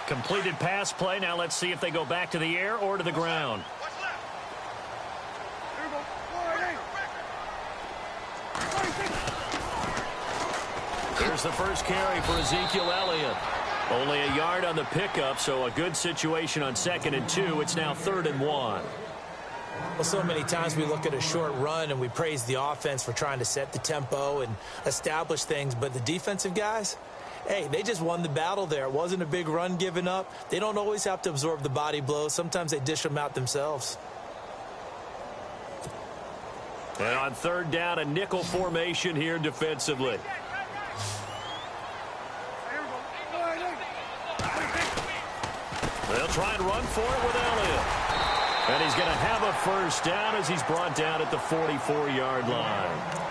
Completed pass play. Now let's see if they go back to the air or to the ground. Here's the first carry for Ezekiel Elliott. Only a yard on the pickup, so a good situation on 2nd and 2. It's now 3rd and 1. Well, so many times we look at a short run and we praise the offense for trying to set the tempo and establish things, but the defensive guys, hey, they just won the battle there. It wasn't a big run given up. They don't always have to absorb the body blows. Sometimes they dish them out themselves. And on 3rd down, a nickel formation here defensively. They'll try and run for it with Elliott. And he's going to have a first down as he's brought down at the 44-yard line.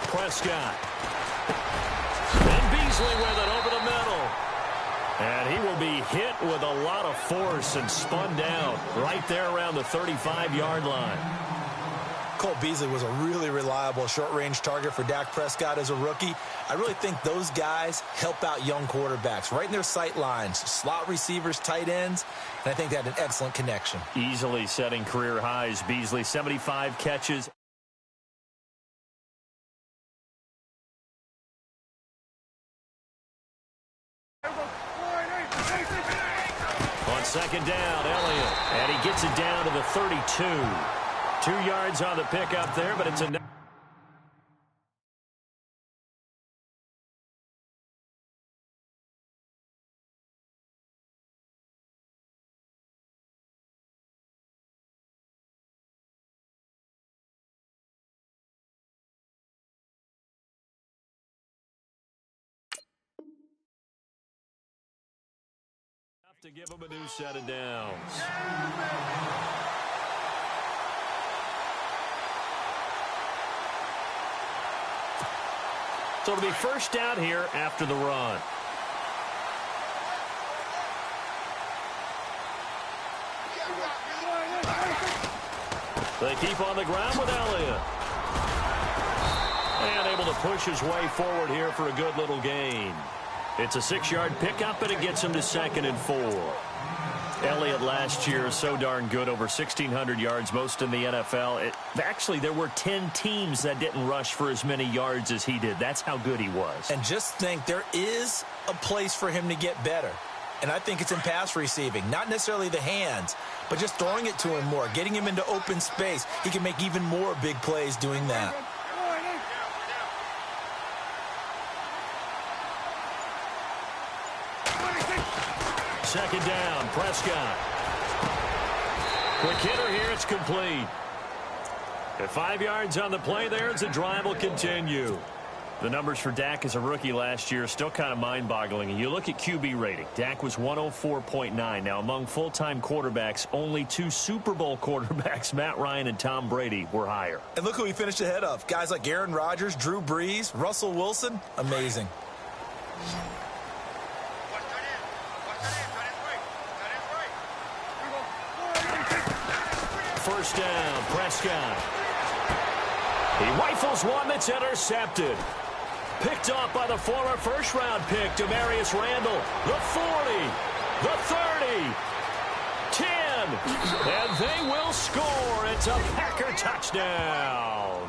Prescott. And Beasley with it over the middle. And he will be hit with a lot of force and spun down right there around the 35-yard line. Cole Beasley was a really reliable short-range target for Dak Prescott as a rookie. I really think those guys help out young quarterbacks right in their sight lines, slot receivers, tight ends, and I think they had an excellent connection. Easily setting career highs. Beasley, 75 catches. On 2nd down, Elliott, and he gets it down to the 32. 2 yards on the pickup there, but it's a... to give him a new set of downs. So it'll be first down here after the run. They keep on the ground with Elliott. And able to push his way forward here for a good little gain. It's a 6-yard pickup, and it gets him to 2nd and 4. Elliott last year so darn good, over 1,600 yards, most in the NFL. Actually, there were 10 teams that didn't rush for as many yards as he did. That's how good he was. And just think, there is a place for him to get better. And I think it's in pass receiving. Not necessarily the hands, but just throwing it to him more, getting him into open space. He can make even more big plays doing that. Second down, Prescott. Quick hitter here, it's complete. At 5 yards on the play there, as the drive will continue. The numbers for Dak as a rookie last year still kind of mind-boggling. And you look at QB rating. Dak was 104.9. Now, among full-time quarterbacks, only 2 Super Bowl quarterbacks, Matt Ryan and Tom Brady, were higher. And look who he finished ahead of. Guys like Aaron Rodgers, Drew Brees, Russell Wilson. Amazing. First down, Prescott. He rifles one that's intercepted. Picked off by the former first-round pick, Demarius Randall. The 40, the 30, 10, and they will score. It's a Packer touchdown.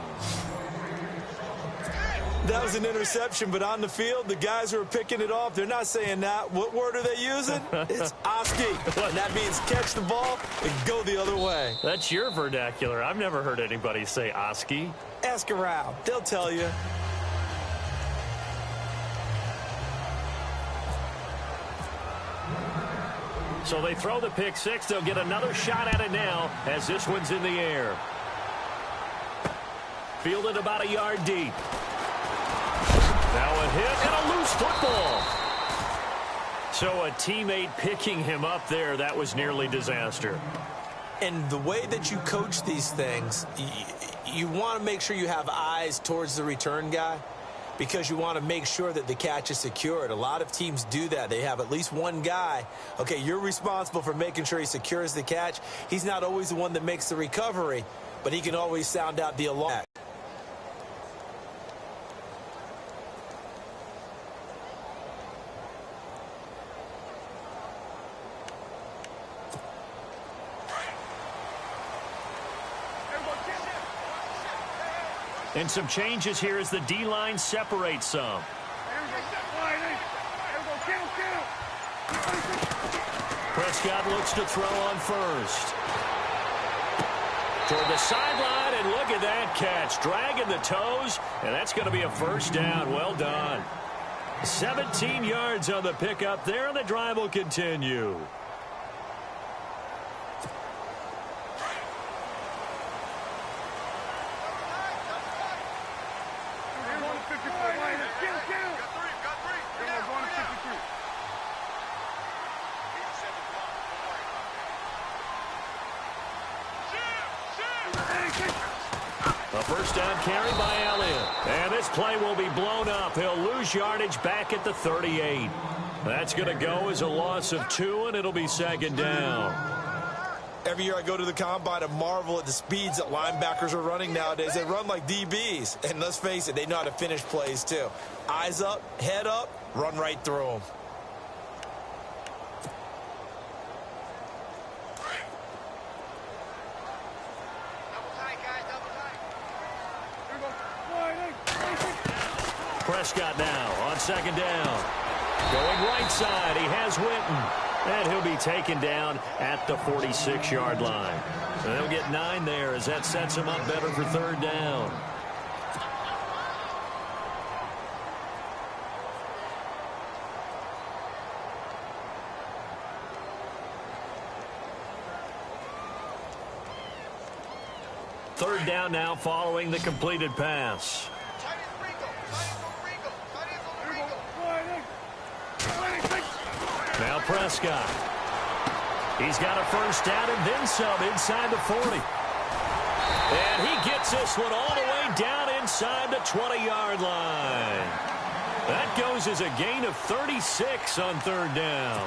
That was an interception, but on the field, the guys who are picking it off, they're not saying that. What word are they using? It's Oski. And that means catch the ball and go the other way. That's your vernacular. I've never heard anybody say Oski. Ask around. They'll tell you. So they throw the pick six. They'll get another shot at it now as this one's in the air. Fielded about a yard deep. Now a hit and a loose football. So a teammate picking him up there, that was nearly disaster. And the way that you coach these things, you want to make sure you have eyes towards the return guy. because you want to make sure that the catch is secured. A lot of teams do that. They have at least one guy. Okay, you're responsible for making sure he secures the catch. He's not always the one that makes the recovery, but he can always sound out the alarm. And some changes here as the D-line separates some. Prescott looks to throw on first. Toward the sideline, and look at that catch. Dragging the toes, and that's going to be a first down. Well done. 17 yards on the pickup there, and the drive will continue. A first down carry by Elliott. And this play will be blown up. He'll lose yardage back at the 38. That's going to go as a loss of 2, and it'll be second down. Every year I go to the combine and marvel at the speeds that linebackers are running nowadays. They run like DBs. And let's face it, they know how to finish plays too. Eyes up, head up, run right through them. Prescott now on second down. Going right side, he has Witten. And he'll be taken down at the 46-yard line. And they'll get 9 there as that sets him up better for third down. Third down now following the completed pass. Now Prescott. He's got a first down and then some inside the 40. And he gets this one all the way down inside the 20-yard line. That goes as a gain of 36 on third down.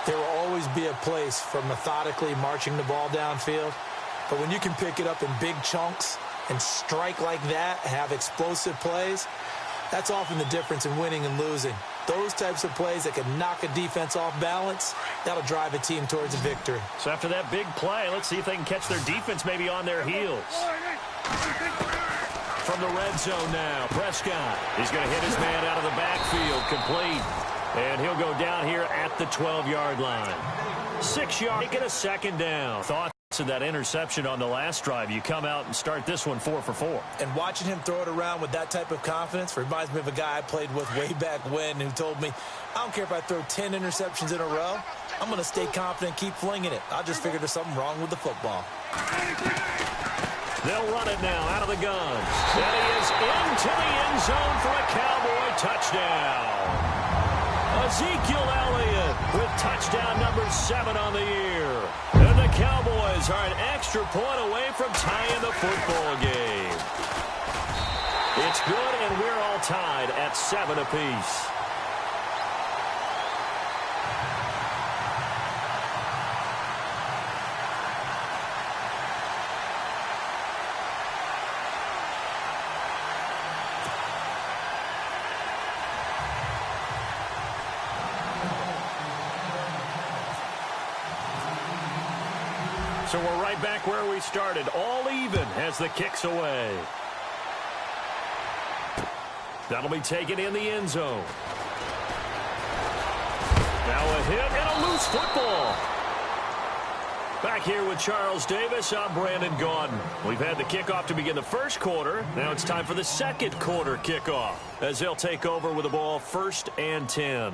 There will always be a place for methodically marching the ball downfield. But when you can pick it up in big chunks and strike like that, have explosive plays, that's often the difference in winning and losing. Those types of plays that can knock a defense off balance, that'll drive a team towards a victory. So after that big play, let's see if they can catch their defense maybe on their heels. From the red zone now, Prescott. He's going to hit his man out of the backfield, complete. And he'll go down here at the 12-yard line. 6 yards, making a second down. Thoughts of that interception on the last drive. You come out and start this one 4 for 4. And watching him throw it around with that type of confidence reminds me of a guy I played with way back when who told me, I don't care if I throw 10 interceptions in a row. I'm going to stay confident, keep flinging it. I just figured there's something wrong with the football. They'll run it now out of the gun. And he is into the end zone for a Cowboy touchdown. Ezekiel Elliott with touchdown number 7 on the year. And the Cowboys are an extra point away from tying the football game. It's good, and we're all tied at 7 apiece. So we're right back where we started, all even as the kick's away. That'll be taken in the end zone. Now a hit and a loose football. Back here with Charles Davis, I'm Brandon Gaudin. We've had the kickoff to begin the first quarter. Now it's time for the second quarter kickoff as they'll take over with the ball 1st and 10.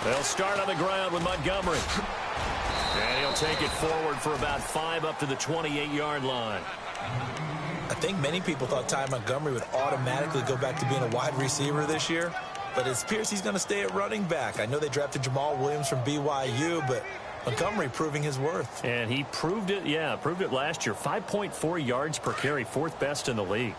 They'll start on the ground with Montgomery. And he'll take it forward for about 5 up to the 28-yard line. I think many people thought Ty Montgomery would automatically go back to being a wide receiver this year, but it appears he's going to stay at running back. I know they drafted Jamal Williams from BYU, but Montgomery proving his worth. And he proved it, proved it last year. 5.4 yards per carry, 4th best in the league.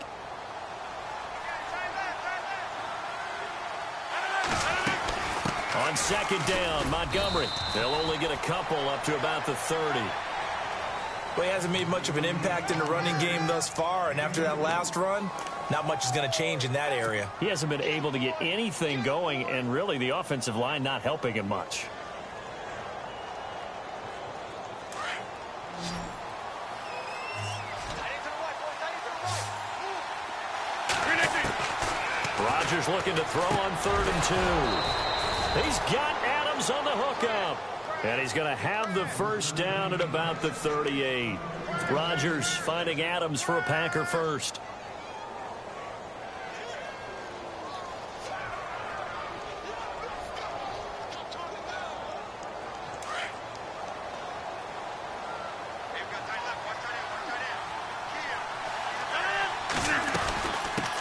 On 2nd down, Montgomery. They'll only get a couple up to about the 30. Well, he hasn't made much of an impact in the running game thus far, and after that last run, not much is going to change in that area. He hasn't been able to get anything going, and really the offensive line not helping him much. Rodgers looking to throw on 3rd and 2. He's got Adams on the hookup. And he's going to have the first down at about the 38. Rodgers finding Adams for a Packer first.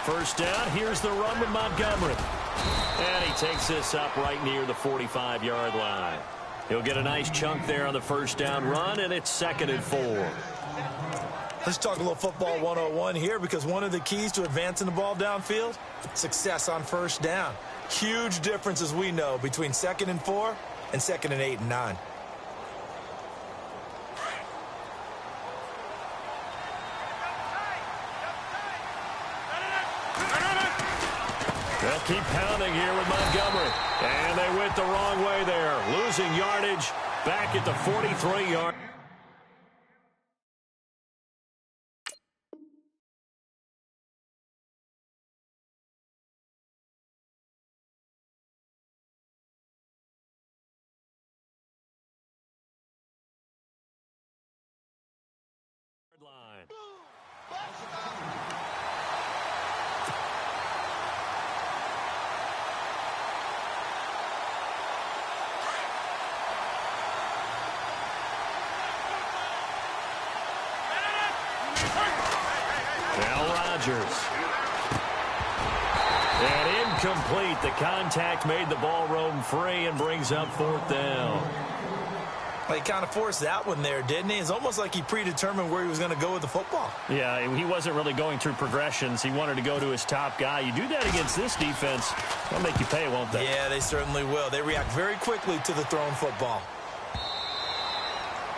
First down, here's the run with Montgomery. And he takes this up right near the 45-yard line. He'll get a nice chunk there on the first down run, and it's 2nd and 4. Let's talk a little football 101 here, because one of the keys to advancing the ball downfield, success on first down. Huge difference, as we know, between 2nd and 4 and 2nd and 8 and 9. They'll keep pounding here with Montgomery. And they went the wrong way there. Losing yardage back at the 43-yard. Line. Now Rodgers. And incomplete. The contact made the ball roam free and brings up 4th down. Well, he kind of forced that one there, didn't he? It's almost like he predetermined where he was going to go with the football. Yeah, he wasn't really going through progressions. He wanted to go to his top guy. You do that against this defense, they'll make you pay, won't they? Yeah, they certainly will. They react very quickly to the thrown football.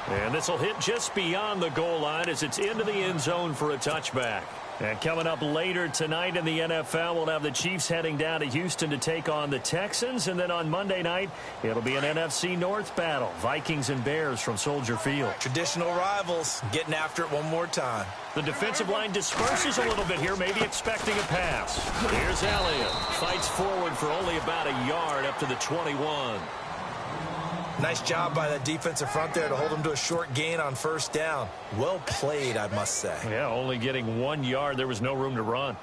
And this will hit just beyond the goal line as it's into the end zone for a touchback. And coming up later tonight in the NFL, we'll have the Chiefs heading down to Houston to take on the Texans. And then on Monday night, it'll be an NFC North battle. Vikings and Bears from Soldier Field. Traditional rivals getting after it one more time. The defensive line disperses a little bit here, maybe expecting a pass. Here's Elliott. Fights forward for only about a yard up to the 21. Nice job by that defensive front there to hold him to a short gain on first down. Well played, I must say. Yeah, only getting 1 yard. There was no room to run.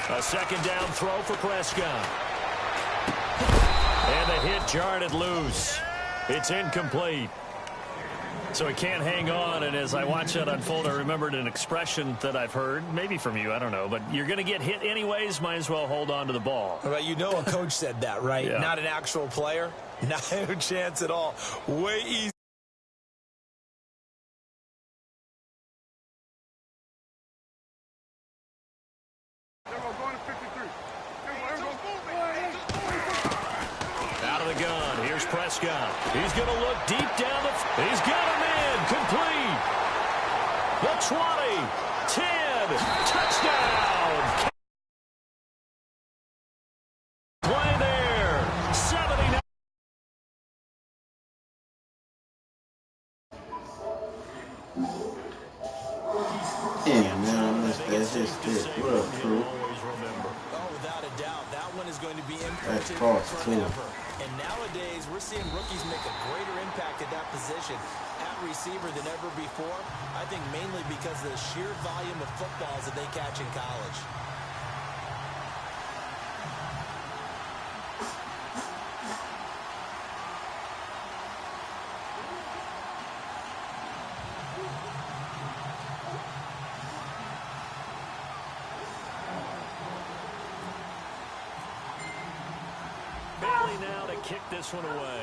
A 2nd down throw for Prescott. And the hit jarred it loose. It's incomplete. So he can't hang on, and as I watch that unfold, I remembered an expression that I've heard, maybe from you, I don't know, but you're going to get hit anyways, might as well hold on to the ball. Right, you know a coach said that, right? Yeah. Not an actual player. No chance at all. Way easy. Out of the gun, here's Prescott. He's going to look deep down the... He's got him in, complete. The 20, 10, touchdown. Play there, 79. Damn, man, that's just it. What up, crew? Oh, without a doubt, that one is going to be That's coaches cross, too. forever. And nowadays, we're seeing rookies make a greater impact at that position at receiver than ever before. I think mainly because of the sheer volume of footballs that they catch in college. Bailey now to kick this one away.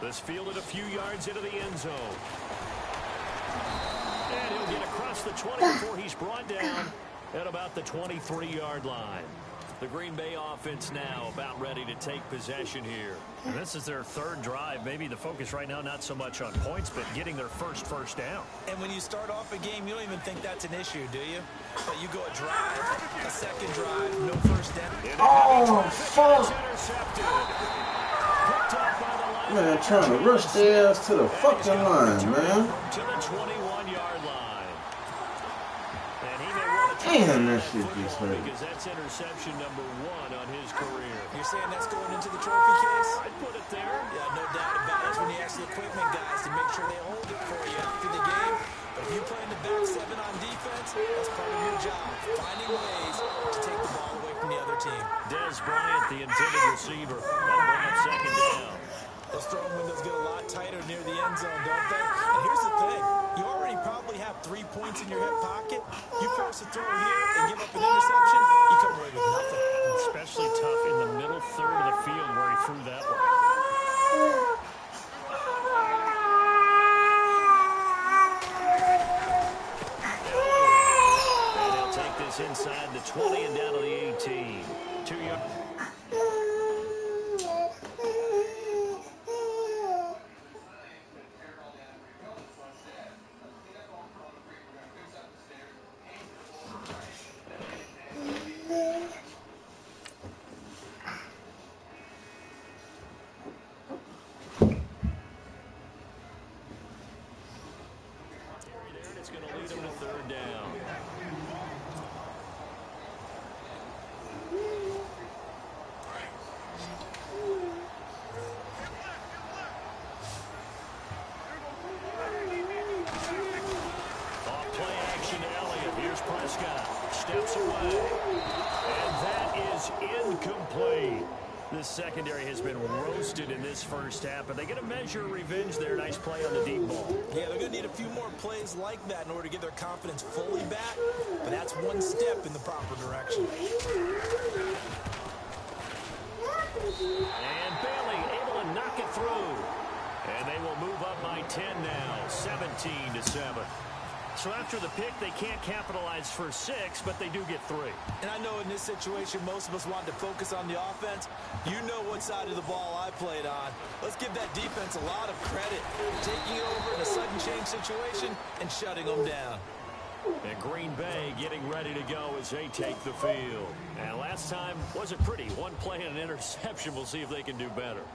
This fielded a few yards into the end zone. And he'll get across the 20 before he's brought down at about the 23-yard line. The Green Bay offense now about ready to take possession here. And this is their third drive. Maybe the focus right now not so much on points, but getting their first down. And when you start off a game, you don't even think that's an issue, do you? But you go a drive, a second drive, no first down. Oh, fuck. Intercepted. Picked up by the line. Man, trying to rush their ass to the fucking line, man. To the 21-yard line. And he may want to Damn, that shit just hurt. because that's interception number 1 on his career. You're saying that's going into the trophy case? I'd put it there. Yeah, no doubt about it. That's when you ask the equipment guys to make sure they hold it for you after the game. But if you play in the back 7 on defense, that's part of your job, finding ways to take the ball away from the other team. Des Bryant, the intended receiver. That'll bring up second down. Those throwing windows get a lot tighter near the end zone, don't they? And here's the thing. You already probably have 3 points in your hip pocket. You force a throw here and give up an interception, you come away with nothing. Especially tough in the middle third of the field where he threw that one. And he'll take this inside the 20 and down to the 18. 2 yards. It's going to lead him to third down. Off play action to Elliott. Here's Prescott. Steps away. And that is incomplete. The secondary has been roasted in this first half, but they get a measure of revenge there. Nice play on the deep ball. Yeah, they're going to need a few more plays like that in order to get their confidence fully back, but that's one step in the proper direction. And Bailey able to knock it through. And they will move up by 10 now, 17-7. So after the pick, they can't capitalize for 6, but they do get 3. And I know in this situation, most of us want to focus on the offense. You know what side of the ball I played on. Let's give that defense a lot of credit. Taking over in a sudden change situation and shutting them down. And Green Bay getting ready to go as they take the field. And last time wasn't pretty. One play and an interception. We'll see if they can do better.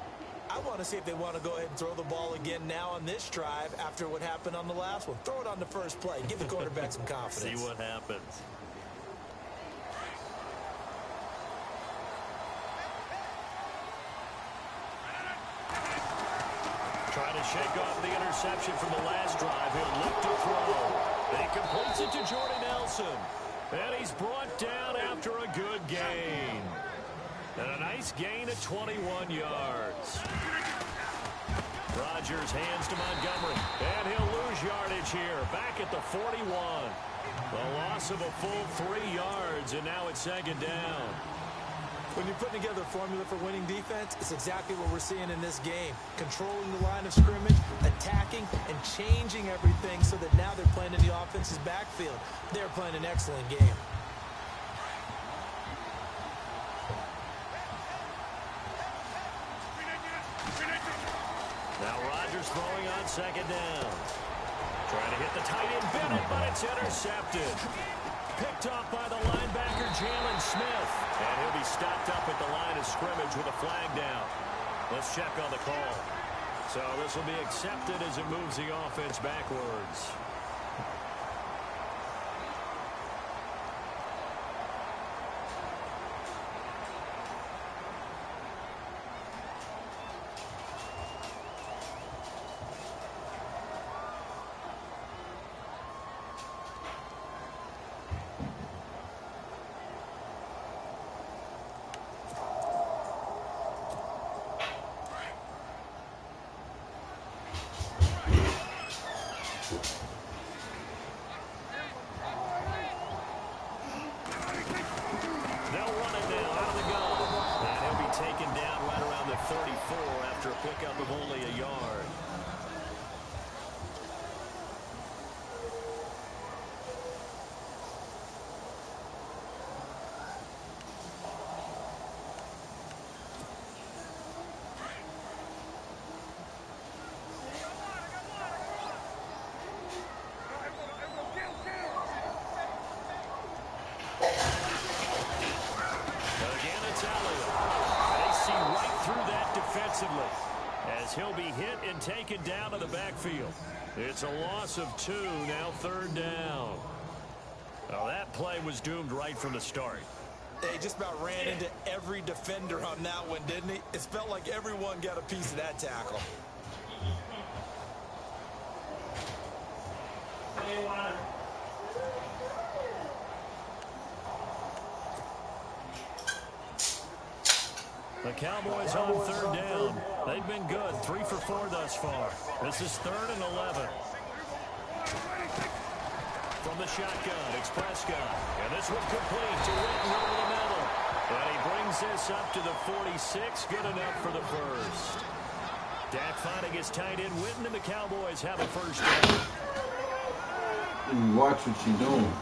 I want to see if they want to go ahead and throw the ball again now on this drive after what happened on the last one. Throw it on the first play. Give the quarterback some confidence. See what happens. Trying to shake off the interception from the last drive. He'll look to throw. He completes it to Jordy Nelson. And he's brought down after a good gain. And a nice gain at 21 yards. Rodgers hands to Montgomery. And he'll lose yardage here. Back at the 41. The loss of a full 3 yards. And now it's second down. When you're putting together a formula for winning defense, it's exactly what we're seeing in this game. Controlling the line of scrimmage, attacking, and changing everything so that now they're playing in the offense's backfield. They're playing an excellent game. Now Rodgers throwing on second down. Trying to hit the tight end Bennett, but it's intercepted. Picked off by the linebacker Jalen Smith. And he'll be stopped up at the line of scrimmage with a flag down. Let's check on the call. So this will be accepted as it moves the offense backwards. 34 after a pickup of only a yard. As he'll be hit and taken down to the backfield. It's a loss of 2, now 3rd down. Well, that play was doomed right from the start. They just about ran into every defender on that one, didn't he? It felt like everyone got a piece of that tackle. The Cowboys on 3rd down. They've been good, 3 for 4 thus far. This is 3rd and 11. From the shotgun, it's Prescott. And this one complete to Witten over the middle. And he brings this up to the 46. Good enough for the first. Dak finding his tight end Witten, and the Cowboys have a first down. Watch what you're doing.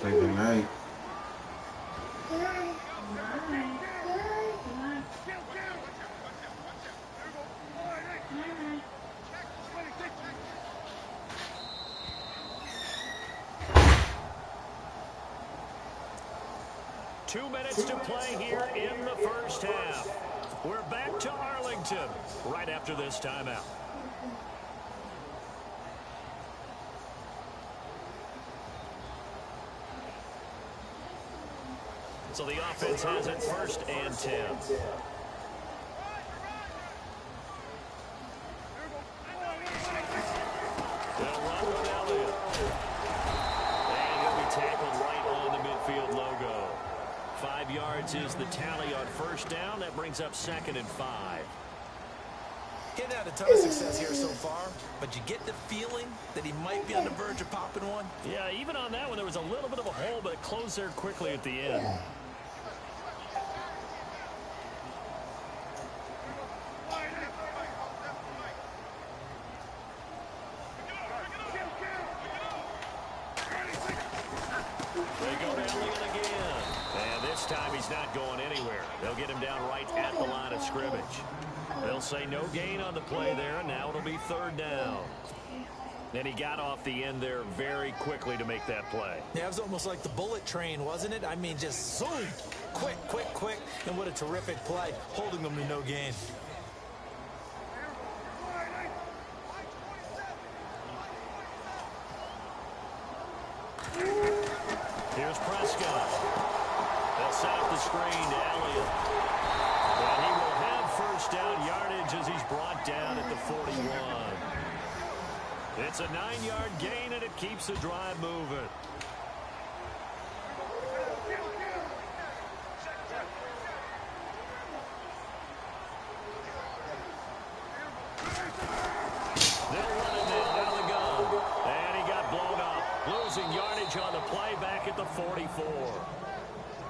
Say good night. Two minutes to play here in the first half. We're back to Arlington right after this timeout. So the offense has it 1st and 10. They'll run with Elliott. And he'll be tackled right on the midfield logo. 5 yards is the tally on 1st down. That brings up 2nd and 5. Getting had a ton of success here so far, but you get the feeling that he might be on the verge of popping one. Yeah, even on that one, there was a little bit of a hole, but it closed there quickly at the end. They go to Elliott again. And this time he's not going anywhere. They'll get him down right at the line of scrimmage. They'll say no gain on the play there, and now it'll be 3rd down. And he got off the end there very quickly to make that play. Yeah, it was almost like the bullet train, wasn't it? I mean, just zoom, quick, quick, quick, and what a terrific play, holding them to no gain. Here's Prescott. They'll set up the screen to Elliott. And he will have 1st down yardage as he's brought down at the 41. It's a 9-yard gain, and it keeps the drive moving. They'll run it now out of the gun. And he got blown up. Losing yardage on the play back at the 44.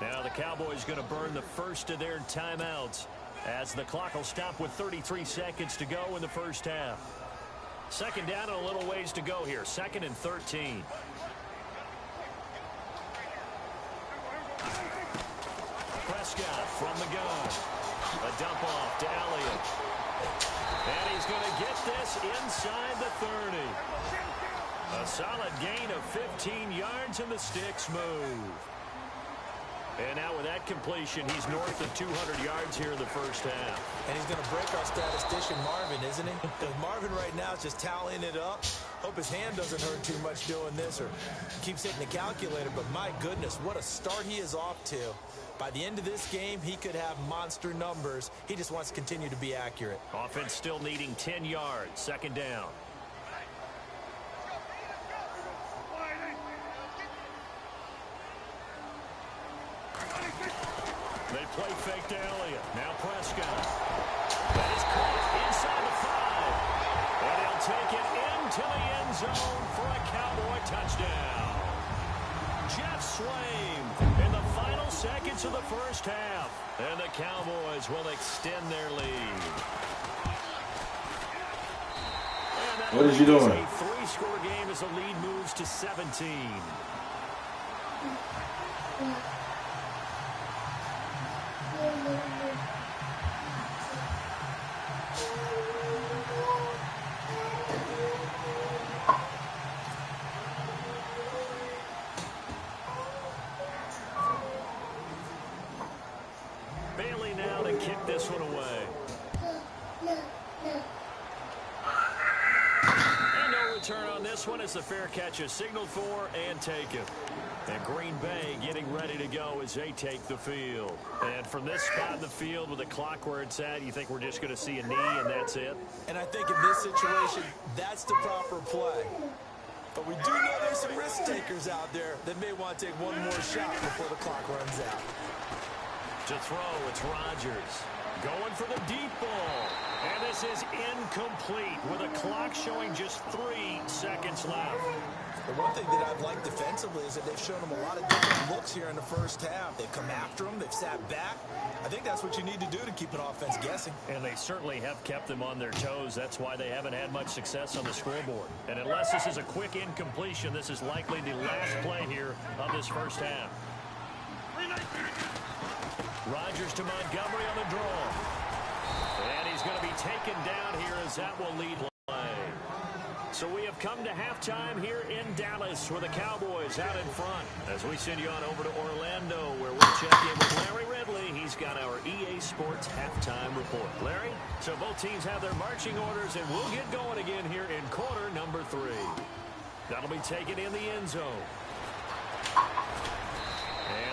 Now the Cowboys going to burn the first of their timeouts as the clock will stop with 33 seconds to go in the first half. 2nd down and a little ways to go here. 2nd and 13. Prescott from the gun. A dump off to Elliott. And he's going to get this inside the 30. A solid gain of 15 yards, and the sticks move. And now with that completion, he's north of 200 yards here in the first half. And he's going to break our statistician Marvin, isn't he? Because Marvin right now is just tallying it up. Hope his hand doesn't hurt too much doing this or keeps hitting the calculator. But my goodness, what a start he is off to. By the end of this game, he could have monster numbers. He just wants to continue to be accurate. Offense still needing 10 yards. 2nd down. They play fake to Elliott. Now Prescott. That is caught inside the 5. And he'll take it into the end zone for a Cowboy touchdown. slam in the final seconds of the first half. And the Cowboys will extend their lead. What is you doing? A 3-score game as the lead moves to 17. Bailey now to kick this one away. And no return on this one as the fair catch is signaled for and taken. And Green Bay getting ready to go as they take the field. And from this spot in the field with the clock where it's at, you think we're just going to see a knee and that's it? And I think in this situation, that's the proper play. But we do know there's some risk takers out there that may want to take one more shot before the clock runs out. To throw, it's Rodgers. Going for the deep ball. And this is incomplete with a clock showing just 3 seconds left. The one thing that I've liked defensively is that they've shown them a lot of different looks here in the first half. They've come after them. They've sat back. I think that's what you need to do to keep an offense guessing. And they certainly have kept them on their toes. That's why they haven't had much success on the scoreboard. And unless this is a quick incompletion, this is likely the last play here of this first half. Rodgers to Montgomery on the draw. And he's going to be taken down here as that will lead play. So we have come to halftime here in Dallas with the Cowboys out in front. As we send you on over to Orlando where we'll check in with Larry Ridley. He's got our EA Sports halftime report. Larry, so both teams have their marching orders and we'll get going again here in quarter number 3. That'll be taken in the end zone.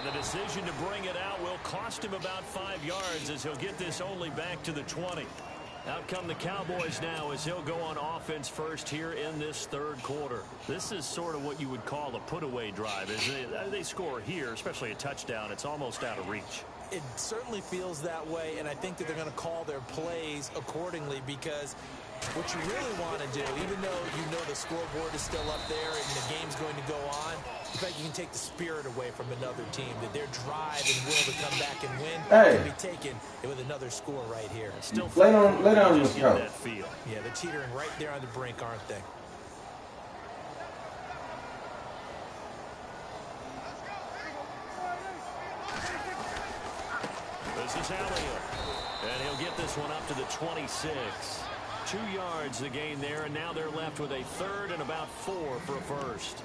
And the decision to bring it out will cost him about 5 yards as he'll get this only back to the 20. Out come the Cowboys now as he'll go on offense first here in this third quarter. This is sort of what you would call a put-away drive, isn't it? They score here, especially a touchdown. It's almost out of reach. It certainly feels that way, and I think that they're going to call their plays accordingly because what you really want to do, even though you know the scoreboard is still up there and the game's going to go on, in fact, you can take the spirit away from another team, that their drive and will to come back and win can be taken with another score right here. Still lay down on the couch. Yeah, they're teetering right there on the brink, aren't they? This is Elliott. And he'll get this one up to the 26. 2 yards the gain there, and now they're left with a third and about 4 for a first.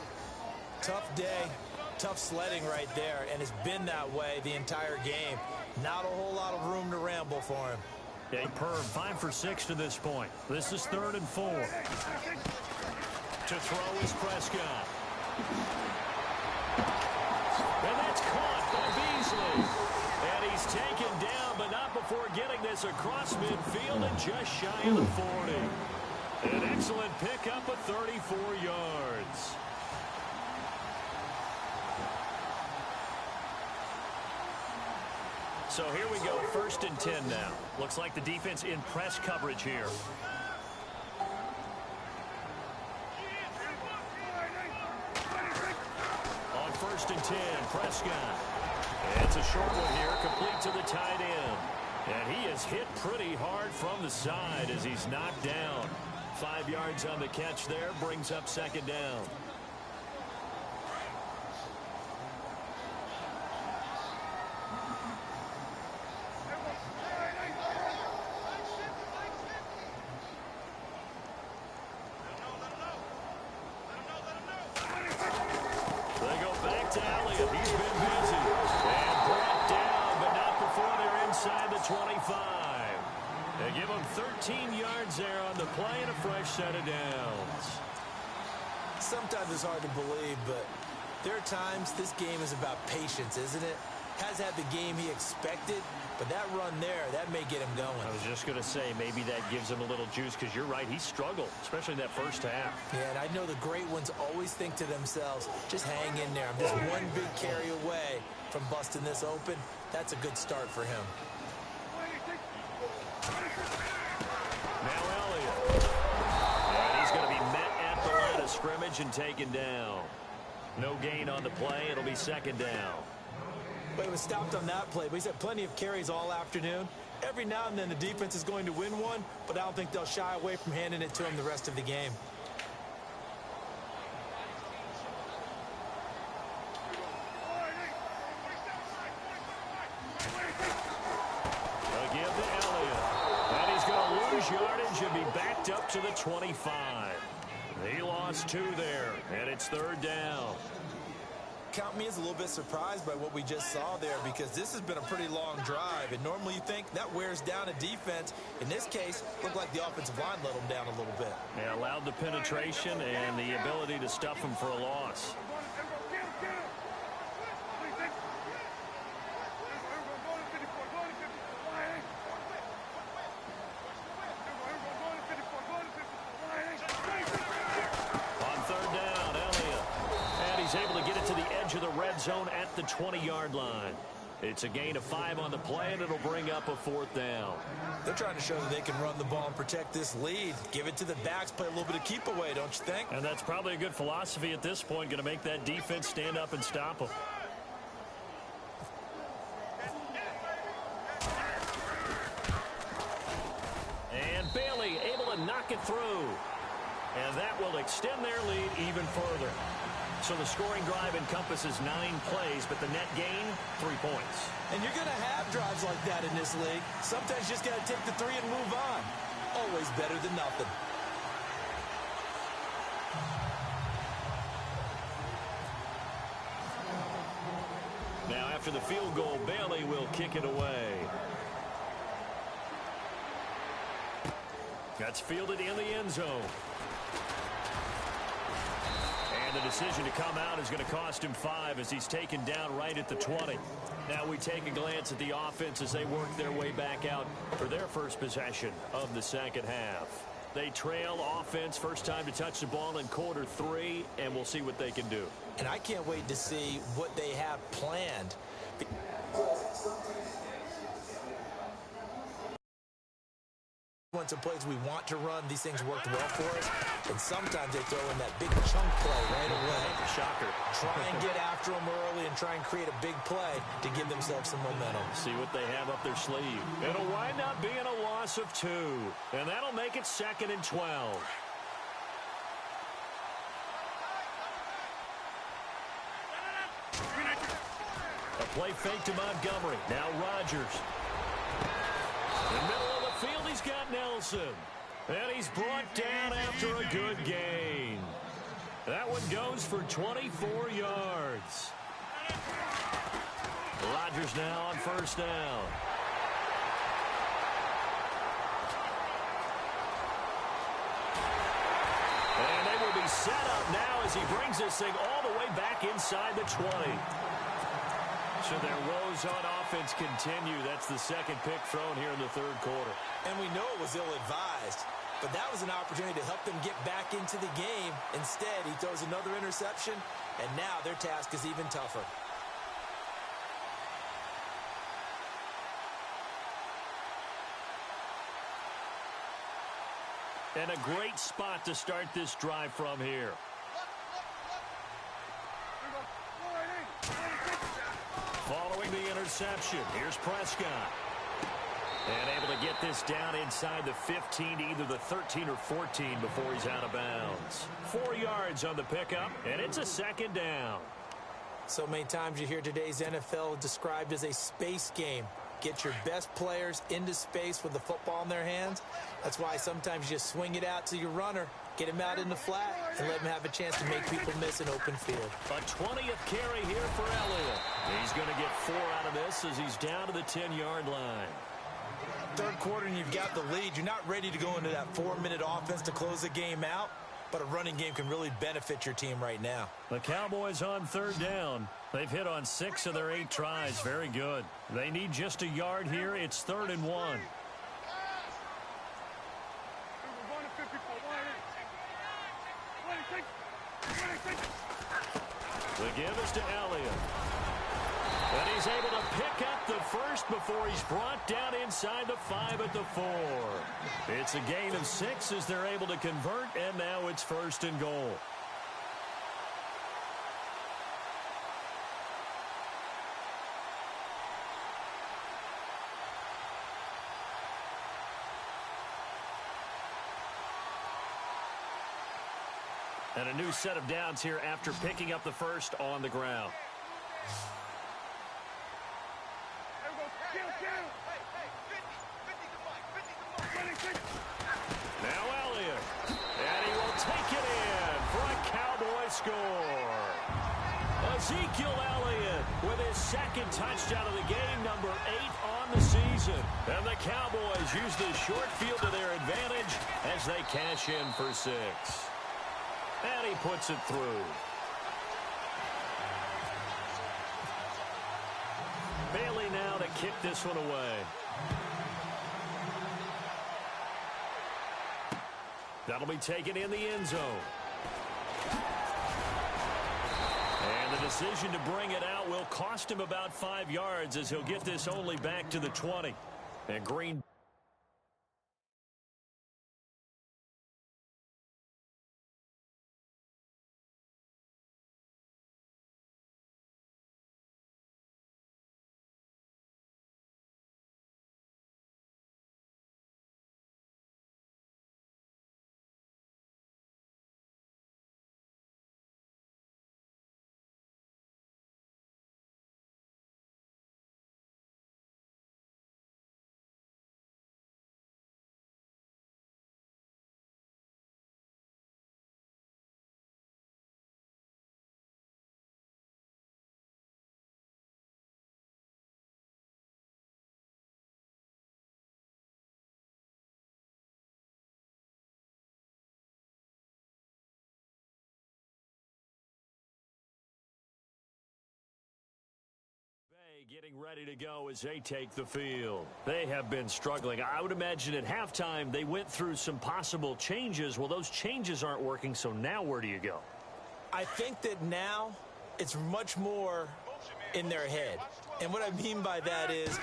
Tough day, tough sledding right there, and it's been that way the entire game. Not a whole lot of room to ramble for him. A perm, 5 for 6 to this point. This is 3rd and 4. To throw is Prescott. And that's caught by Beasley. And he's taken down, but not before getting this across midfield and just shy of the 40. An excellent pickup of 34 yards. So here we go, 1st and 10 now. Looks like the defense in press coverage here. On 1st and 10, Prescott. It's a short one here, complete to the tight end. And he is hit pretty hard from the side as he's knocked down. 5 yards on the catch there, brings up 2nd down. They give him 13 yards there on the play and a fresh set of downs. Sometimes it's hard to believe, but there are times this game is about patience, isn't it? Has had the game he expected, but that run there, that may get him going. I was just going to say, maybe that gives him a little juice because you're right, he struggled, especially in that first half. Yeah, and I know the great ones always think to themselves, just hang in there. I'm just one big carry away from busting this open. That's a good start for him. Now Elliott. And he's going to be met at the line of scrimmage and taken down. No gain on the play. It'll be second down. But it was stopped on that play. But he's had plenty of carries all afternoon. Every now and then the defense is going to win one, but I don't think they'll shy away from handing it to him the rest of the game. They'll give to Elliott. And he's going to lose yardage and be backed up to the 25. He lost 2 there, and it's third down. Count me as a little bit surprised by what we just saw there, because this has been a pretty long drive, and normally you think that wears down a defense. In this case, looked like the offensive line let them down a little bit. Yeah, allowed the penetration and the ability to stuff them for a loss. Able to get it to the edge of the red zone at the 20-yard line. It's a gain of 5 on the play, and it'll bring up a 4th down. They're trying to show that they can run the ball and protect this lead. Give it to the backs, play a little bit of keep away, don't you think? And that's probably a good philosophy at this point, going to make that defense stand up and stop them. And Bailey able to knock it through. And that will extend their lead even further. So the scoring drive encompasses 9 plays, but the net gain, 3 points. And you're going to have drives like that in this league. Sometimes you just got to take the 3 and move on. Always better than nothing. Now after the field goal, Bailey will kick it away. That's fielded in the end zone. The decision to come out is going to cost him 5 as he's taken down right at the 20. Now we take a glance at the offense as they work their way back out for their first possession of the second half. They trail offense, first time to touch the ball in quarter 3, and we'll see what they can do. And I can't wait to see what they have planned. Some plays we want to run, these things worked well for us, and sometimes they throw in that big chunk play right away. Shocker. Try and get after them early and try and create a big play to give themselves some momentum. See what they have up their sleeve. It'll wind up being a loss of 2, and that'll make it 2nd and 12. A play fake to Montgomery. Now Rodgers. In the middle of the field, he's got Nelson. And he's brought down after a good gain. That one goes for 24 yards. Rodgers now on first down. And they will be set up now as he brings this thing all the way back inside the 20. So their woes on offense continue. That's the second pick thrown here in the third quarter. And we know it was ill-advised, but that was an opportunity to help them get back into the game. Instead, he throws another interception, and now their task is even tougher. And a great spot to start this drive from here. Following the interception, here's Prescott. And able to get this down inside the 15, either the 13 or 14 before he's out of bounds. 4 yards on the pickup, and it's a second down. So many times you hear today's NFL described as a space game. Get your best players into space with the football in their hands. That's why sometimes you just swing it out to your runner, get him out in the flat, and let him have a chance to make people miss an open field. A 20th carry here for Elliott. He's going to get 4 out of this as he's down to the 10-yard line. Third quarter and you've got the lead. You're not ready to go into that 4-minute offense to close the game out, but a running game can really benefit your team right now. The Cowboys on third down. They've hit on 6 of their 8 tries. Very good. They need just a yard here. It's 3rd and 1. The give is to Elliott. And he's able to pick up the first before he's brought down inside the 5 at the 4. It's a gain of 6 as they're able to convert, and now it's 1st and goal. And a new set of downs here after picking up the first on the ground. Now Elliott. And he will take it in for a Cowboy score. Ezekiel Elliott with his second touchdown of the game, number 8 on the season. And the Cowboys use the short field to their advantage as they cash in for 6. And he puts it through. Bailey now to kick this one away. That'll be taken in the end zone. And the decision to bring it out will cost him about 5 yards as he'll get this only back to the 20. And Green getting ready to go as they take the field. They have been struggling. I would imagine at halftime they went through some possible changes. Well, those changes aren't working, so now where do you go? I think that now it's much more in their head. And what I mean by that is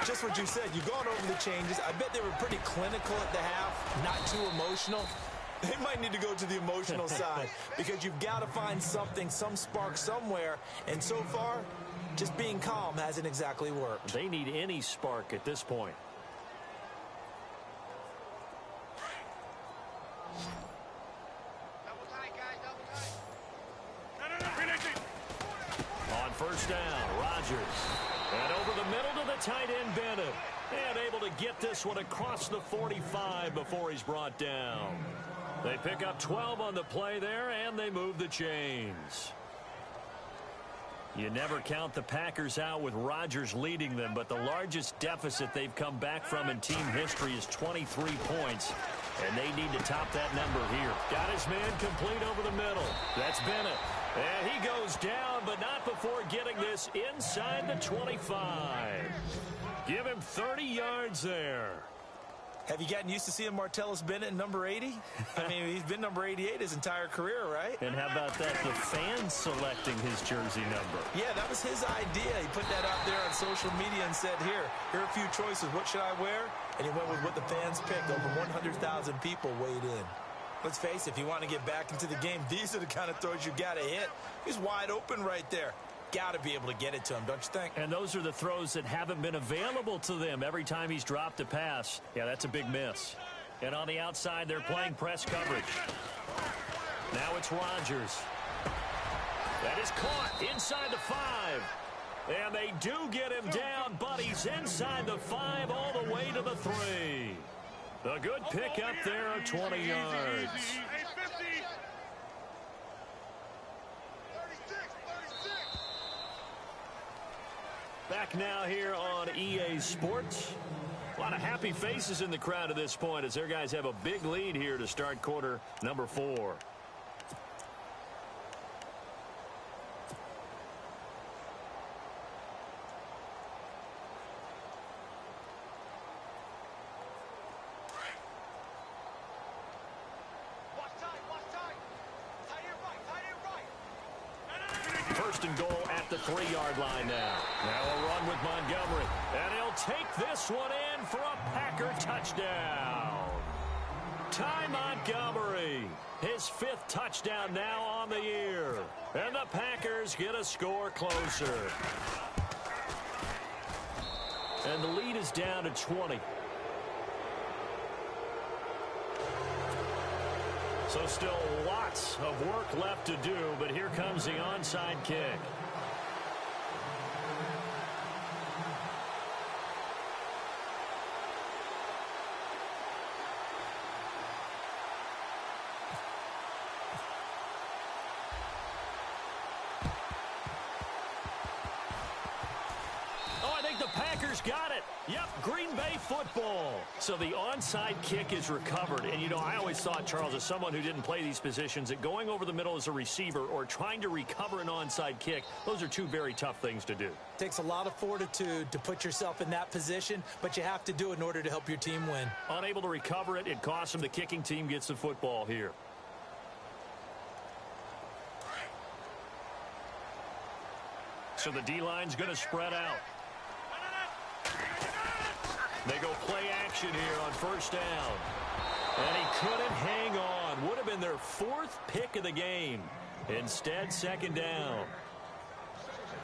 just what you said. You've gone over the changes. I bet they were pretty clinical at the half, not too emotional. They might need to go to the emotional side because you've got to find something, some spark somewhere. And so far, just being calm hasn't exactly worked. They need any spark at this point. Double tight, guys, double tight. On first down, Rodgers. And over the middle to the tight end, Bennett. And able to get this one across the 45 before he's brought down. They pick up 12 on the play there, and they move the chains. You never count the Packers out with Rodgers leading them, but the largest deficit they've come back from in team history is 23 points, and they need to top that number here. Got his man complete over the middle. That's Bennett. And he goes down, but not before getting this inside the 25. Give him 30 yards there. Have you gotten used to seeing Martellus Bennett in number 80? I mean, he's been number 88 his entire career, right? And how about that, the fans selecting his jersey number? Yeah, that was his idea. He put that out there on social media and said, here are a few choices. What should I wear? And he went with what the fans picked. Over 100,000 people weighed in. Let's face it, if you want to get back into the game, these are the kind of throws you got to hit. He's wide open right there. Got to be able to get it to him, don't you think? And those are the throws that haven't been available to them every time he's dropped a pass. Yeah, that's a big miss. And on the outside, they're playing press coverage. Now it's Rodgers. That is caught inside the 5. And they do get him down, but he's inside the 5 all the way to the 3. A good pick up there of 20 yards. Back now here on EA Sports. A lot of happy faces in the crowd at this point as their guys have a big lead here to start quarter number 4. First and goal at the 3-yard line now. Now a run with Montgomery. And he'll take this one in for a Packer touchdown. Ty Montgomery, his 5th touchdown now on the year. And the Packers get a score closer. And the lead is down to 20. So still lots of work left to do, but here comes the onside kick. The Packers got it. Yep, Green Bay football. So the onside kick is recovered. And, you know, I always thought, Charles, as someone who didn't play these positions, that going over the middle as a receiver or trying to recover an onside kick, those are two very tough things to do. Takes a lot of fortitude to put yourself in that position, but you have to do it in order to help your team win. Unable to recover it, it costs them. The kicking team gets the football here. So the D-line's going to spread out. They go play action here on first down. And he couldn't hang on. Would have been their fourth pick of the game. Instead, second down.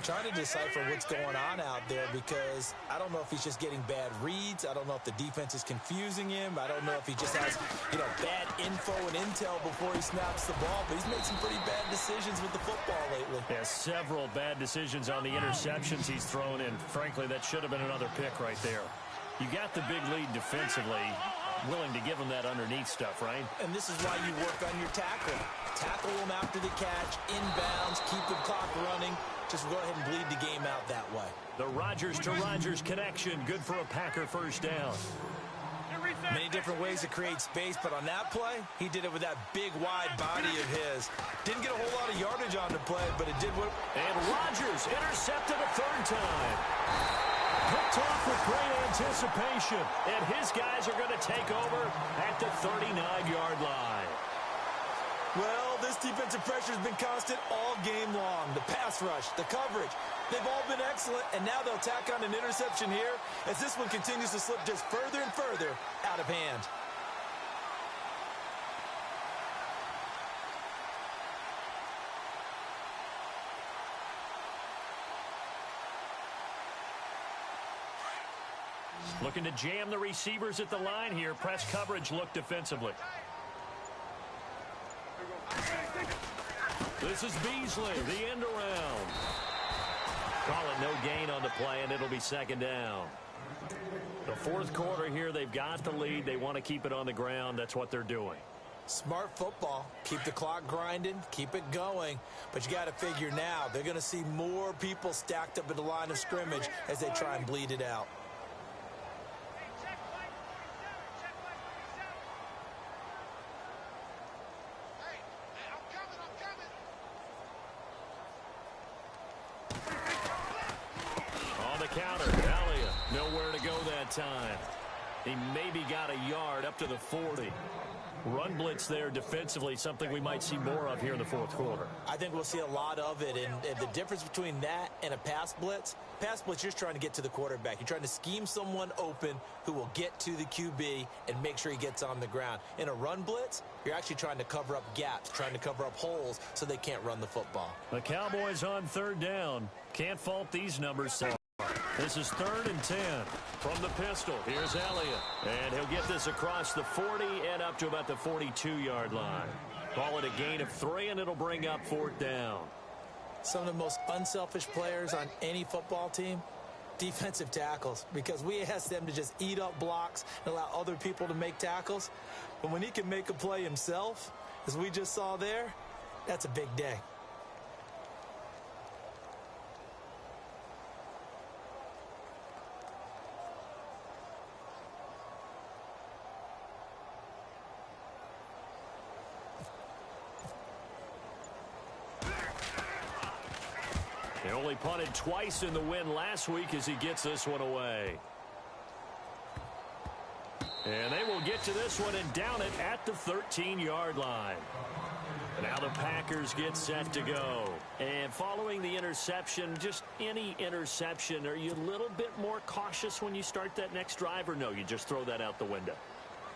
Trying to decipher what's going on out there because I don't know if he's just getting bad reads. I don't know if the defense is confusing him. I don't know if he just has, bad info and intel before he snaps the ball. But he's made some pretty bad decisions with the football lately. Yeah, several bad decisions on the interceptions he's thrown in. Frankly, that should have been another pick right there. You got the big lead defensively, willing to give him that underneath stuff, right? And this is why you work on your tackling. Tackle him after the catch, inbounds, keep the clock running. Just go ahead and bleed the game out that way. The Rodgers to Rodgers connection, good for a Packer first down. Many different ways to create space, but on that play, he did it with that big, wide body of his. Didn't get a whole lot of yardage on the play, but it did what... And Rodgers intercepted a third time. Picked off with great anticipation, and his guys are going to take over at the 39-yard line. Well, this defensive pressure has been constant all game long. The pass rush, the coverage, they've all been excellent, and now they'll tack on an interception here as this one continues to slip just further and further out of hand. Looking to jam the receivers at the line here. Press coverage look defensively. This is Beasley, the end around. Call it no gain on the play, and it'll be second down. The fourth quarter here, they've got the lead. They want to keep it on the ground. That's what they're doing. Smart football. Keep the clock grinding. Keep it going. But you got to figure now, they're going to see more people stacked up at the line of scrimmage as they try and bleed it out. Counter, Elliott, nowhere to go that time. He maybe got a yard up to the 40. Run blitz there defensively, something we might see more of here in the fourth quarter. I think we'll see a lot of it, and the difference between that and a pass blitz, you're just trying to get to the quarterback. You're trying to scheme someone open who will get to the QB and make sure he gets on the ground. In a run blitz, you're actually trying to cover up gaps, trying to cover up holes so they can't run the football. The Cowboys on third down. Can't fault these numbers so far. This is 3rd and 10 from the pistol. Here's Elliott, and he'll get this across the 40 and up to about the 42-yard line. Call it a gain of 3, and it'll bring up 4th down. Some of the most unselfish players on any football team, defensive tackles, because we ask them to just eat up blocks and allow other people to make tackles. But when he can make a play himself, as we just saw there, that's a big day. He only punted twice in the win last week as he gets this one away. And they will get to this one and down it at the 13-yard line. Now the Packers get set to go. And following the interception, just any interception, are you a little bit more cautious when you start that next drive, or no, you just throw that out the window?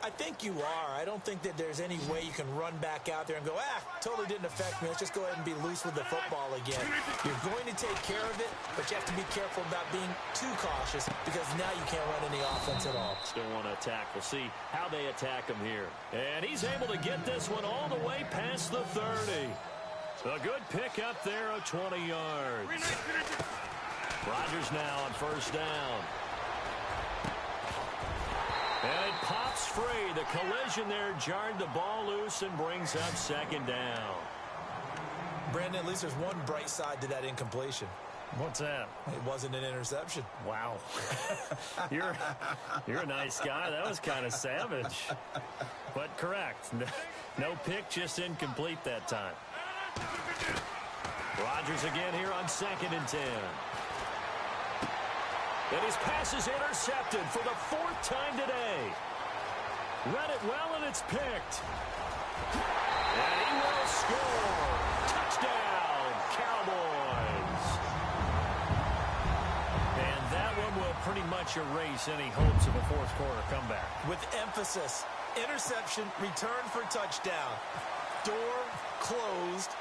I think you are. I don't think that there's any way you can run back out there and go, totally didn't affect me. Let's just go ahead and be loose with the football again. You're going to take care of it, but you have to be careful about being too cautious because now you can't run any offense at all. Still want to attack. We'll see how they attack him here. And he's able to get this one all the way past the 30. A good pick up there of 20 yards. Rodgers now on first down. And it pops free. The collision there jarred the ball loose and brings up second down. Brandon, at least there's one bright side to that incompletion. What's that? It wasn't an interception. Wow. You're a nice guy. That was kind of savage. But correct. No pick, just incomplete that time. Rodgers again here on 2nd and 10. And his pass is intercepted for the 4th time today. Read it well, and it's picked. And he will score. Touchdown, Cowboys. And that one will pretty much erase any hopes of a 4th quarter comeback. With emphasis, interception, return for touchdown. Door closed,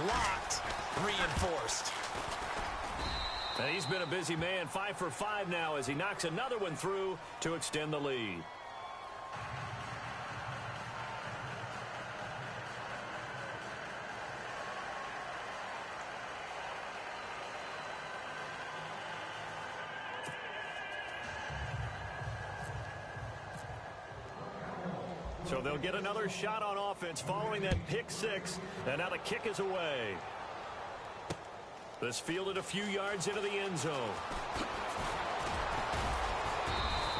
locked, reinforced. And he's been a busy man, 5 for 5 now as he knocks another one through to extend the lead. So they'll get another shot on offense following that pick 6, and now the kick is away. This fielded a few yards into the end zone.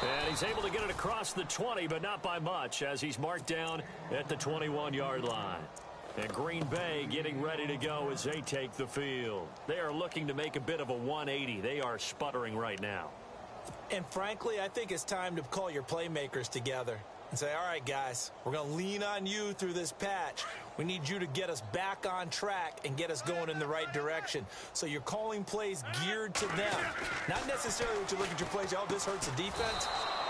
And he's able to get it across the 20, but not by much, as he's marked down at the 21-yard line. And Green Bay getting ready to go as they take the field. They are looking to make a bit of a 180. They are sputtering right now. And frankly, I think it's time to call your playmakers together and say, all right, guys, we're going to lean on you through this patch. We need you to get us back on track and get us going in the right direction. So you're calling plays geared to them. Not necessarily what you look at your plays, this hurts the defense.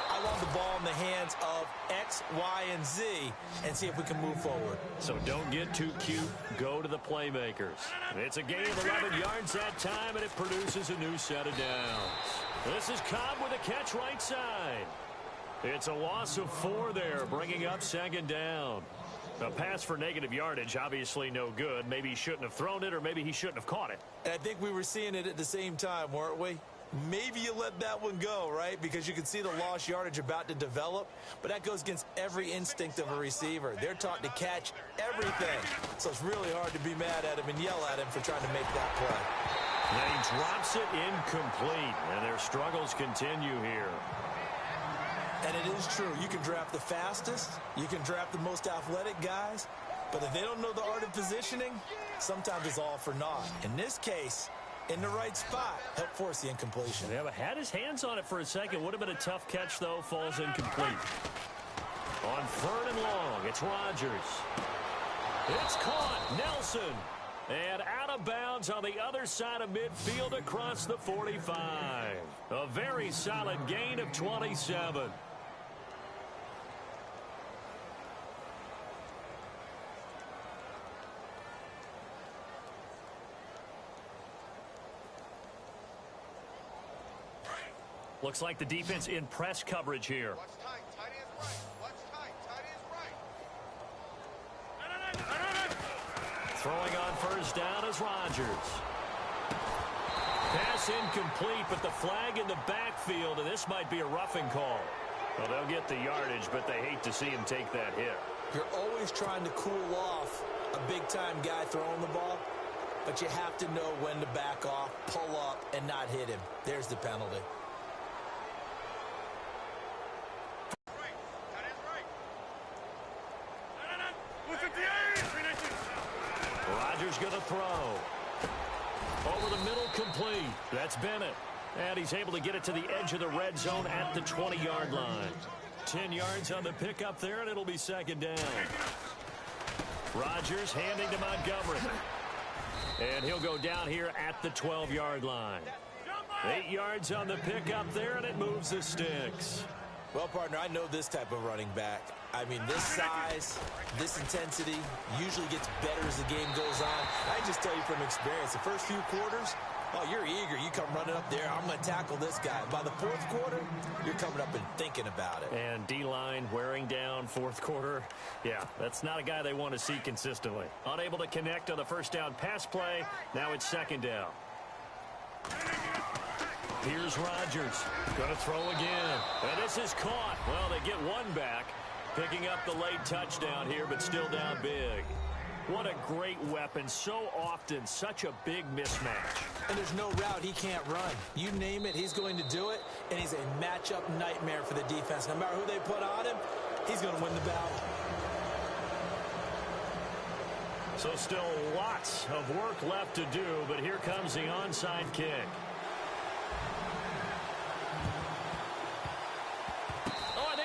I want the ball in the hands of X, Y, and Z and see if we can move forward. So don't get too cute. Go to the playmakers. It's a gain of 11 yards that time, and it produces a new set of downs. This is Cobb with a catch right side. It's a loss of 4 there, bringing up second down. A pass for negative yardage, obviously no good. Maybe he shouldn't have thrown it, or maybe he shouldn't have caught it. And I think we were seeing it at the same time, weren't we? Maybe you let that one go, right? Because you can see the lost yardage about to develop. But that goes against every instinct of a receiver. They're taught to catch everything. So it's really hard to be mad at him and yell at him for trying to make that play. And he drops it incomplete. And their struggles continue here. And it is true. You can draft the fastest. You can draft the most athletic guys. But if they don't know the art of positioning, sometimes it's all for naught. In this case, in the right spot, help force the incompletion. Yeah, but had his hands on it for a second. Would have been a tough catch, though. Falls incomplete. On 3rd and long, it's Rodgers. It's caught. Nelson. And out of bounds on the other side of midfield across the 45. A very solid gain of 27. Looks like the defense in press coverage here. Watch tight. Tight end's right. Watch tight. Tight end's right. Throwing on first down is Rodgers. Pass incomplete, but the flag in the backfield, and this might be a roughing call. Well, they'll get the yardage, but they hate to see him take that hit. You're always trying to cool off a big-time guy throwing the ball, but you have to know when to back off, pull up, and not hit him. There's the penalty. Rodgers going to throw. Over the middle, complete. That's Bennett. And he's able to get it to the edge of the red zone at the 20-yard line. 10 yards on the pickup there, and it'll be second down. Rodgers handing to Montgomery. And he'll go down here at the 12-yard line. 8 yards on the pickup there, and it moves the sticks. Well, partner, I know this type of running back. I mean, this size, this intensity usually gets better as the game goes on. I just tell you from experience, the first few quarters, oh, you're eager. You come running up there, I'm going to tackle this guy. By the fourth quarter, you're coming up and thinking about it. And D-line wearing down fourth quarter. Yeah, that's not a guy they want to see consistently. Unable to connect on the first down pass play. Now it's second down. Here's Rodgers. Going to throw again. And this is caught. Well, they get one back. Picking up the late touchdown here, but still down big. What a great weapon. So often, such a big mismatch. And there's no route he can't run. You name it, he's going to do it. And he's a matchup nightmare for the defense. No matter who they put on him, he's going to win the battle. So still lots of work left to do, but here comes the onside kick.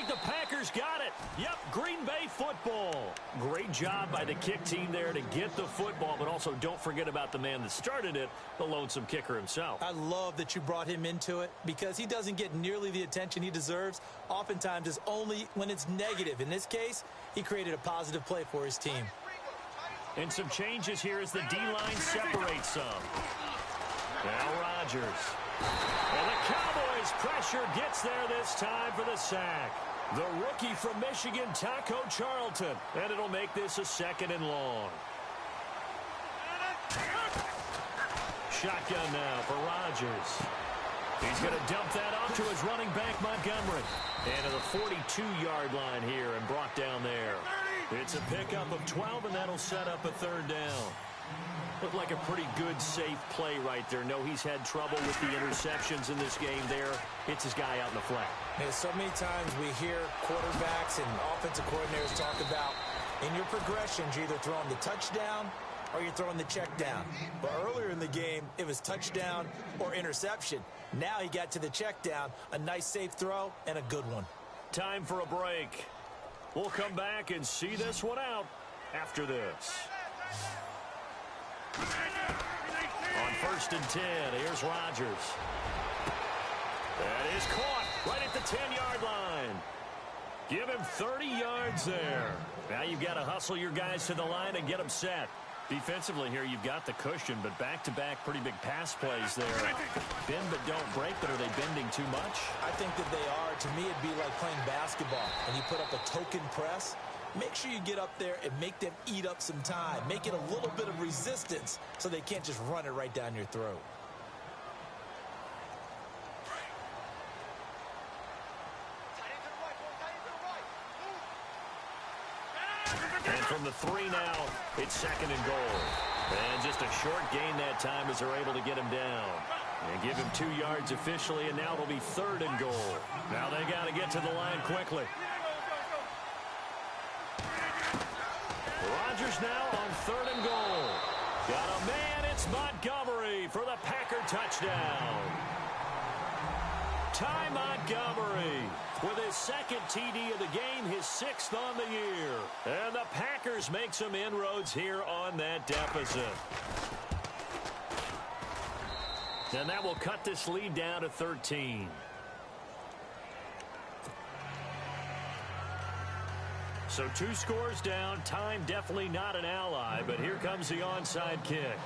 The Packers got it. Yep, Green Bay football. Great job by the kick team there to get the football, but also don't forget about the man that started it, the lonesome kicker himself. I love that you brought him into it because he doesn't get nearly the attention he deserves. Oftentimes it's only when it's negative. In this case, he created a positive play for his team. And some changes here as the D-line separates some. Now Rodgers. And the Cowboys pressure gets there this time for the sack. The rookie from Michigan, Taco Charlton. And it'll make this a second and long. Shotgun now for Rodgers. He's going to dump that off to his running back, Montgomery. And to the 42-yard line here and brought down there. It's a pickup of 12, and that'll set up a third down. Looked like a pretty good, safe play right there. No, he's had trouble with the interceptions in this game there. Hits his guy out in the flat. Man, so many times we hear quarterbacks and offensive coordinators talk about in your progressions, you're either throwing the touchdown or you're throwing the check down. But earlier in the game, it was touchdown or interception. Now he got to the check down, a nice safe throw, and a good one. Time for a break. We'll come back and see this one out after this. On 1st and 10, here's Rodgers. That is caught right at the 10-yard line. Give him 30 yards there. Now you've got to hustle your guys to the line and get them set. Defensively here, you've got the cushion, but back-to-back pretty big pass plays there. Bend but don't break, but are they bending too much? I think that they are. To me, it'd be like playing basketball, and you put up a token press. Make sure you get up there and make them eat up some time. Make it a little bit of resistance so they can't just run it right down your throat. And from the 3 now, it's second and goal. And just a short gain that time as they're able to get him down. And give him 2 yards officially, and now it'll be 3rd and goal. Now they got to get to the line quickly. Rodgers now on 3rd and goal. Got a man, it's Montgomery for the Packer touchdown. Ty Montgomery with his 2nd TD of the game, his 6th on the year. And the Packers make some inroads here on that deficit. And that will cut this lead down to 13. So 2 scores down. Time definitely not an ally, but here comes the onside kick.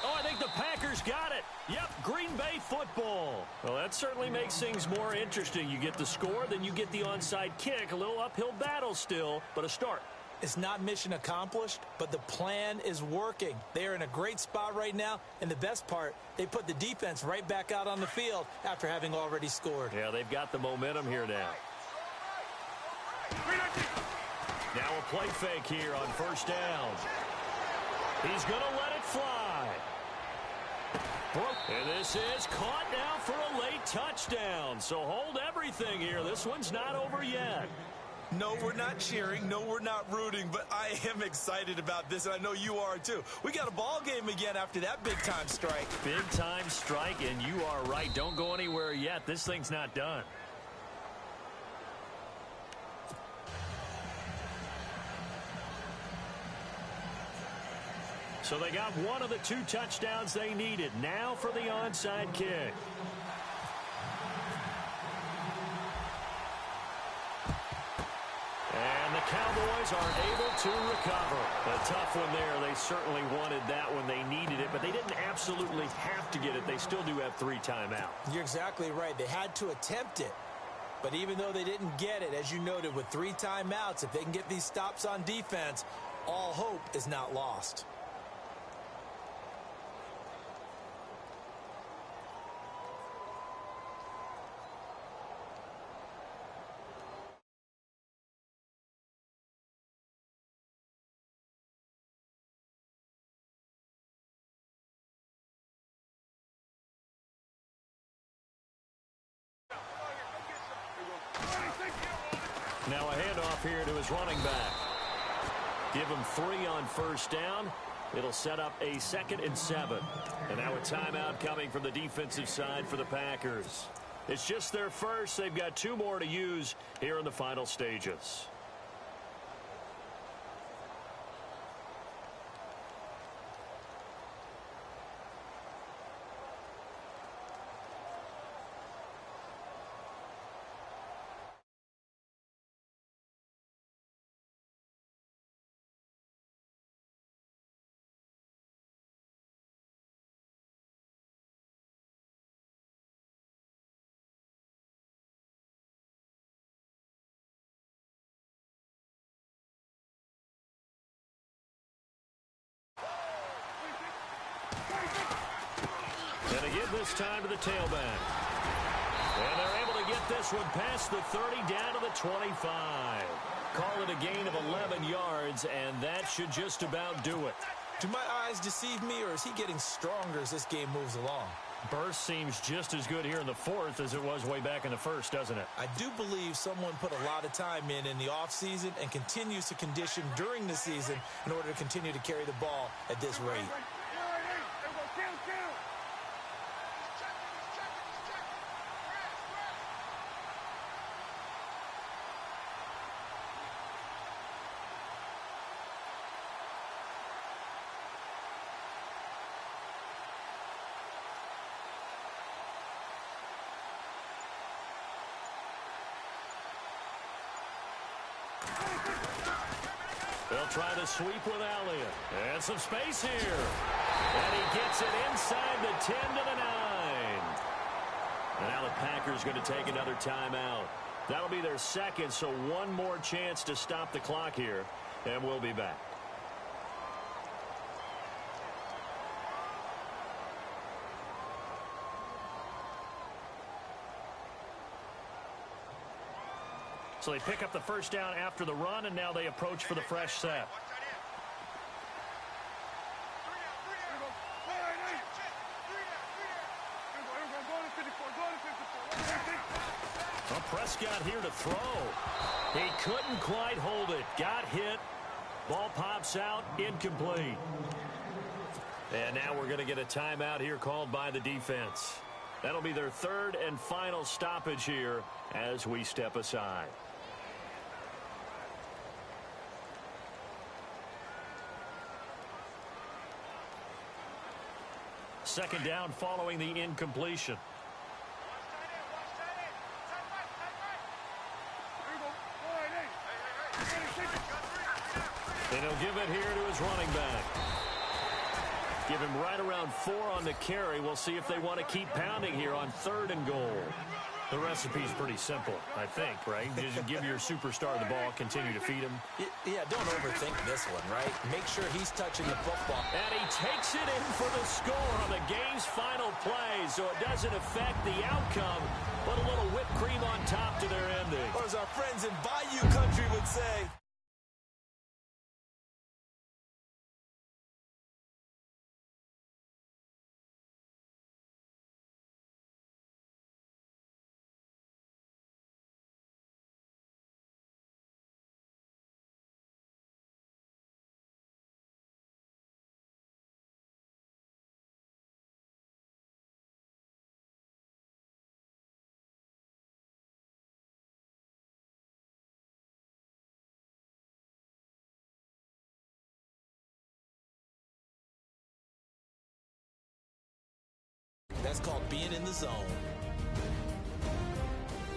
Oh, I think the Packers got it. Yep, Green Bay football. Well, that certainly makes things more interesting. You get the score, then you get the onside kick. A little uphill battle still, but a start. It's not mission accomplished, but the plan is working. They are in a great spot right now, and the best part, they put the defense right back out on the field after having already scored. Yeah, they've got the momentum here now. Now a play fake here on 1st down. He's going to let it fly. And this is caught now for a late touchdown. So hold everything here. This one's not over yet. No, we're not cheering. No, we're not rooting. But I am excited about this, and I know you are too. We got a ball game again after that big-time strike. Big-time strike, and you are right. Don't go anywhere yet. This thing's not done. So they got one of the 2 touchdowns they needed. Now for the onside kick. And the Cowboys are able to recover. A tough one there. They certainly wanted that when they needed it, but they didn't absolutely have to get it. They still do have 3 timeouts. You're exactly right. They had to attempt it. But even though they didn't get it, as you noted, with 3 timeouts, if they can get these stops on defense, all hope is not lost. Now a handoff here to his running back. Give him 3 on first down. It'll set up a 2nd and 7. And now a timeout coming from the defensive side for the Packers. It's just their first. They've got 2 more to use here in the final stages. And again this time to the tailback. And they're able to get this one past the 30 down to the 25. Call it a gain of 11 yards, and that should just about do it. Do my eyes deceive me, or is he getting stronger as this game moves along? Burst seems just as good here in the 4th as it was way back in the 1st, doesn't it? I do believe someone put a lot of time in the offseason and continues to condition during the season in order to continue to carry the ball at this rate. They'll try to sweep with Elliott. And some space here. And he gets it inside the 10 to the 9. And now the Packers going to take another timeout. That'll be their 2nd, so 1 more chance to stop the clock here. And we'll be back. So they pick up the first down after the run, and now they approach for the fresh set. Well, Prescott here to throw. He couldn't quite hold it. Got hit. Ball pops out. Incomplete. And now we're going to get a timeout here called by the defense. That'll be their 3rd and final stoppage here as we step aside. Second down following the incompletion. And he'll give it here to his running back. Give him right around 4 on the carry. We'll see if they want to keep pounding here on 3rd and goal. The recipe's pretty simple, I think, right? Just give your superstar the ball, continue to feed him. Yeah, don't overthink this one, right? Make sure he's touching the football. And he takes it in for the score on the game's final play, so it doesn't affect the outcome, but a little whipped cream on top to their ending. Or as our friends in Bayou Country would say, being in the zone.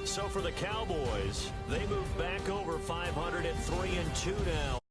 So for the Cowboys, they move back over 500 at 3-2 now.